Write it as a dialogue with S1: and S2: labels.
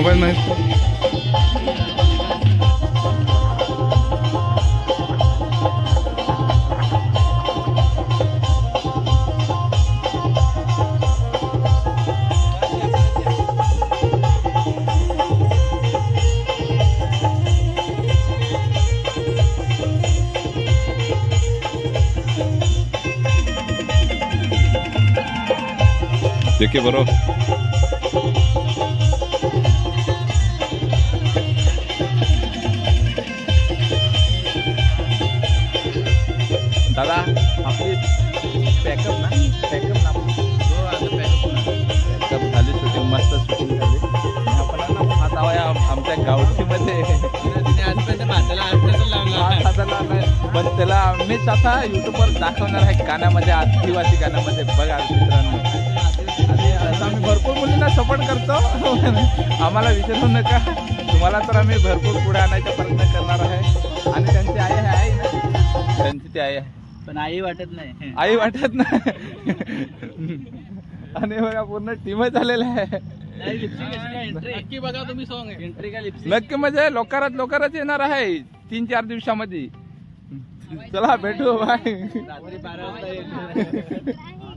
S1: mobile नाही देखिए बरो दादा आपली पॅकअप ना हो आता पॅकअप झाली शूटिंग मस्त शूटिंग झाली आपण ना हात आवाया आमच्या गावठीमध्ये आजपर्यंत भाताला पण त्याला मीच आता युट्यूबवर दाखवणार आहे गाण्यामध्ये आदिवासी गाण्यामध्ये बघा मित्रांनो आणि असं आम्ही भरपूर मुलींना सपोर्ट करतो आम्हाला विचारू नका तुम्हाला तर आम्ही भरपूर पुढे आणायचा प्रयत्न करणार आहे आणि त्यांची आई आहे ना त्यांची ती आई आहे
S2: पण आई वाटत नाही
S1: आणि बघा पूर्ण टीमच आलेला आहे
S2: नक्की बघा तुम्ही सॉन्ग एंट्री का लिपसिंग
S1: नक्की म्हणजे लवकरच येणार आहे 3-4 दिवसामध्ये चला भेटू बाय
S2: रात्री 12 वाजता